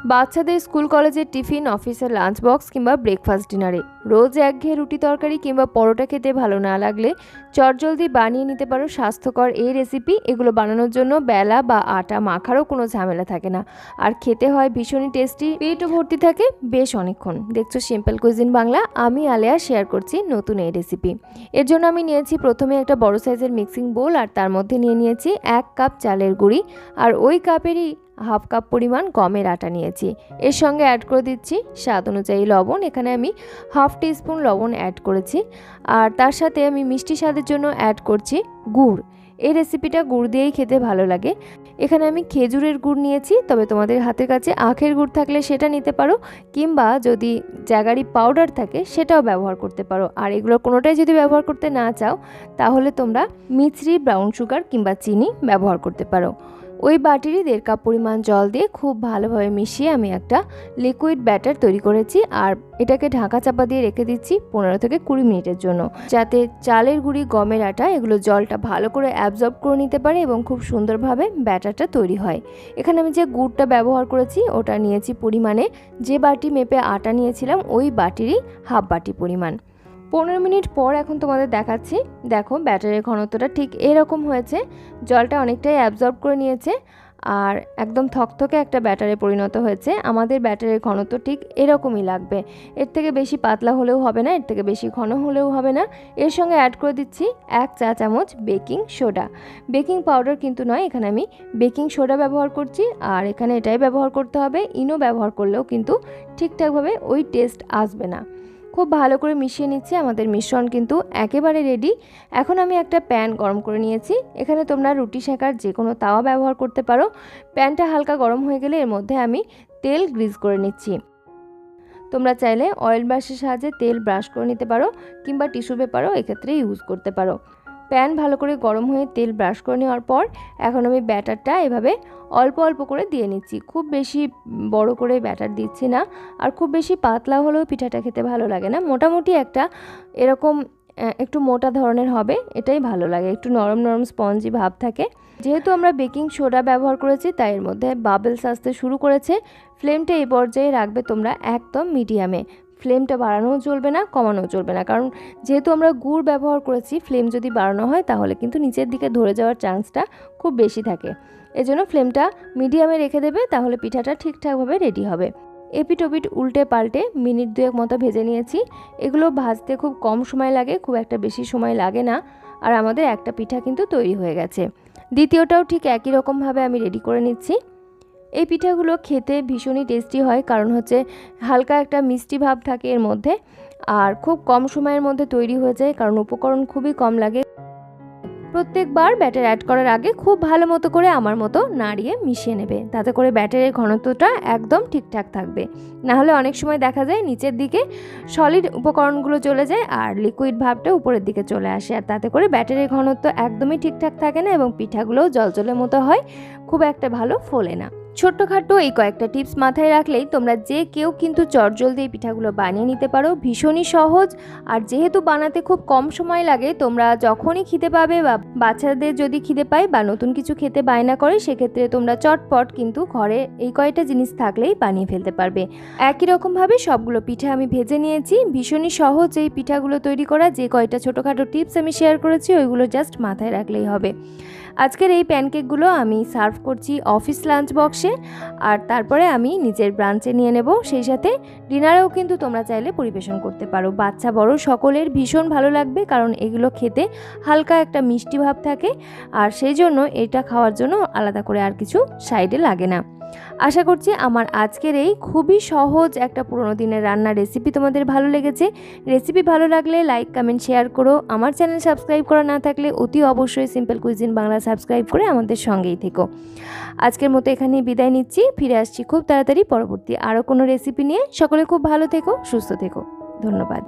বাচ্চাদের স্কুল কলেজের টিফিন, অফিসের লাঞ্চ বক্স কিংবা ব্রেকফাস্ট ডিনারে রোজ একঘেয়ে রুটি তরকারি কিংবা পরোটা খেতে ভালো না লাগলে চটজলদি বানিয়ে নিতে পারো স্বাস্থ্যকর এই রেসিপি। এগুলো বানানোর জন্য বেলা বা আটা মাখারও কোনো ঝামেলা থাকে না, আর খেতে হয় ভীষণই টেস্টি, পেটও ভর্তি থাকে বেশ অনেকক্ষণ। দেখছো সিম্পল কুইজিন বাংলা, আমি আলেয়া শেয়ার করছি নতুন এই রেসিপি। এর জন্য আমি নিয়েছি প্রথমে একটা বড় সাইজের মিক্সিং বোল, আর তার মধ্যে নিয়েছি 1 কাপ চালের গুঁড়ি, আর ওই কাপেরই হাফ কাপ পরিমাণ গমের আটা নিয়েছি। এর সঙ্গে অ্যাড করে দিচ্ছি স্বাদ অনুযায়ী লবণ। এখানে আমি হাফ টিস্পুন লবণ অ্যাড করেছি, আর তার সাথে আমি মিষ্টি স্বাদের জন্য অ্যাড করছি গুড়। এই রেসিপিটা গুড় দিয়েই খেতে ভালো লাগে। এখানে আমি খেজুরের গুড় নিয়েছি, তবে তোমাদের হাতের কাছে আখের গুড় থাকলে সেটা নিতে পারো, কিংবা যদি জ্যাগারি পাউডার থাকে সেটাও ব্যবহার করতে পারো। আর এগুলো কোনোটাই যদি ব্যবহার করতে না চাও তাহলে তোমরা মিছরি, ব্রাউন সুগার কিংবা চিনি ব্যবহার করতে পারো। ওই বাটিরই 1.5 কাপ পরিমাণ জল দিয়ে খুব ভালোভাবে মিশিয়ে আমি একটা লিকুইড ব্যাটার তৈরি করেছি, আর এটাকে ঢাকা চাপা দিয়ে রেখে দিচ্ছি 15 থেকে 20 মিনিটের জন্য, যাতে চালের গুঁড়ি, গমের আটা এগুলো জলটা ভালো করে অ্যাবজর্ব করে নিতে পারে এবং খুব সুন্দরভাবে ব্যাটারটা তৈরি হয়। এখানে আমি যে গুড়টা ব্যবহার করেছি ওটা নিয়েছি পরিমাণে যে বাটি মেপে আটা নিয়েছিলাম ওই বাটিরই হাফ বাটি পরিমাণ। 15 মিনিট পর এখন তোমাদের দেখাচ্ছি। দেখো ব্যাটারের ঘনত্বটা ঠিক এরকম হয়েছে, জলটা অনেকটাই অ্যাবজর্ব করে নিয়েছে আর একদম থকথকে একটা ব্যাটারে পরিণত হয়েছে। আমাদের ব্যাটারের ঘনত্ব ঠিক এরকমই লাগবে, এর থেকে বেশি পাতলা হলেও হবে না, এর থেকে বেশি ঘন হলেও হবে না। এর সঙ্গে অ্যাড করে দিচ্ছি 1 চা চামচ বেকিং সোডা। বেকিং পাউডার কিন্তু নয়, এখানে আমি বেকিং সোডা ব্যবহার করছি, আর এখানে এটাই ব্যবহার করতে হবে। ইনো ব্যবহার করলেও কিন্তু ঠিকঠাকভাবে ওই টেস্ট আসবে না। খুব ভালো করে মিশিয়ে নিচ্ছি, আমাদের মিশ্রণ কিন্তু একেবারে রেডি। এখন আমি একটা প্যান গরম করে নিয়েছি, এখানে তোমরা রুটি সেকার যে কোনো তাওয়া ব্যবহার করতে পারো। প্যানটা হালকা গরম হয়ে গেলে এর মধ্যে আমি তেল গ্রিজ করে নিচ্ছি। তোমরা চাইলে অয়েল ব্রাশের সাহায্যে তেল ব্রাশ করে নিতে পারো, কিংবা টিস্যু পেপারও এক্ষেত্রে ইউজ করতে পারো। প্যান ভালো করে গরম হয়ে তেল ব্রাশ করে নেওয়ার পর এখন আমি ব্যাটারটা এভাবে অল্প অল্প করে দিয়ে নিচ্ছি। খুব বেশি বড় করে ব্যাটার দিচ্ছি না, আর খুব বেশি পাতলা হলেও পিঠাটা খেতে ভালো লাগে না। মোটামুটি একটা এরকম একটু মোটা ধরনের হবে, এটাই ভালো লাগে, একটু নরম নরম স্পঞ্জি ভাব থাকে। যেহেতু আমরা বেকিং সোডা ব্যবহার করেছি তাই এর মধ্যে বাবলস আসতে শুরু করেছে। ফ্লেমটা এই পর্যায়ে রাখবে তোমরা একদম মিডিয়ামে। ফ্লেমটা বাড়ানোও চলবে না, কমানোও চলবে না, কারণ যেহেতু আমরা গুড় ব্যবহার করেছি ফ্লেম যদি বাড়ানো হয় তাহলে কিন্তু নিচের দিকে ধরে যাওয়ার চান্সটা খুব বেশি থাকে। এজন্য ফ্লেমটা মিডিয়ামে রেখে দেবে, তাহলে পিঠাটা ঠিকঠাকভাবে রেডি হবে। এপিট ওপিট উল্টে পাল্টে মিনিট 2 মতো ভেজে নিয়েছি। এগুলো ভাজতে খুব কম সময় লাগে, খুব একটা বেশি সময় লাগে না, আর আমাদের একটা পিঠা কিন্তু তৈরি হয়ে গেছে। দ্বিতীয়টাও ঠিক একই রকমভাবে আমি রেডি করে নিচ্ছি। এই পিঠাগুলো খেতে ভীষণই টেস্টি হয়, কারণ হচ্ছে হালকা একটা মিষ্টি ভাব থাকে এর মধ্যে, আর খুব কম সময়ের মধ্যে তৈরি হয়ে যায় কারণ উপকরণ খুবই কম লাগে। প্রত্যেকবার ব্যাটার অ্যাড করার আগে খুব ভালো মতো করে আমার মতো নাড়িয়ে মিশিয়ে নেবে, তাতে করে ব্যাটারের ঘনত্বটা একদম ঠিকঠাক থাকবে। না হলে অনেক সময় দেখা যায় নিচের দিকে সলিড উপকরণগুলো চলে যায় আর লিকুইড ভাবটা উপরের দিকে চলে আসে, আর তাতে করে ব্যাটারের ঘনত্ব একদমই ঠিকঠাক থাকে না এবং পিঠাগুলোও জলজলের মতো হয়, খুব একটা ভালো ফোলে না। ছোট্টখাটো এই কয়েকটা টিপস মাথায় রাখলেই তোমরা যে কেউ কিন্তু চটজলদি এই পিঠাগুলো বানিয়ে নিতে পারো। ভীষণই সহজ, আর যেহেতু বানাতে খুব কম সময় লাগে, তোমরা যখনই খিদে পাবে বা বাচ্চাদের যদি খিদে পায় বা নতুন কিছু খেতে বায়না করে সেক্ষেত্রে তোমরা চটপট কিন্তু ঘরে এই কয়টা জিনিস থাকলেই বানিয়ে ফেলতে পারবে। একই রকমভাবে সবগুলো পিঠা আমি ভেজে নিয়েছি। ভীষণই সহজ এই পিঠাগুলো তৈরি করা। যে কয়টা ছোটোখাটো টিপস আমি শেয়ার করেছি ওইগুলো জাস্ট মাথায় রাখলেই হবে। আজকের এই প্যানকেকগুলো আমি সার্ভ করছি অফিস লাঞ্চ বক্সে, আর তারপরে আমি নিজের ব্রাঞ্চে নিয়ে নেব। সেই সাথে ডিনারেও কিন্তু তোমরা চাইলে পরিবেশন করতে পারো। বাচ্চা বড় সকলের ভীষণ ভালো লাগবে, কারণ এগুলো খেতে হালকা একটা মিষ্টি ভাব থাকে, আর সেই জন্য এটা খাওয়ার জন্য আলাদা করে আর কিছু সাইডে লাগে না। আশা করছি আমার আজকের এই খুবই সহজ একটা পুরোনো দিনের রান্নার রেসিপি তোমাদের ভালো লেগেছে। রেসিপি ভালো লাগলে লাইক, কমেন্ট, শেয়ার করো। আমার চ্যানেল সাবস্ক্রাইব করা না থাকলে অতি অবশ্যই সিম্পল কুইজিন বাংলা সাবস্ক্রাইব করে আমাদের সঙ্গেই থেকো। আজকের মতো এখানেই বিদায় নিচ্ছি, ফিরে আসছি খুব তাড়াতাড়ি পরবর্তী আরও কোনো রেসিপি নিয়ে। সকলে খুব ভালো থেকো, সুস্থ থেকো, ধন্যবাদ।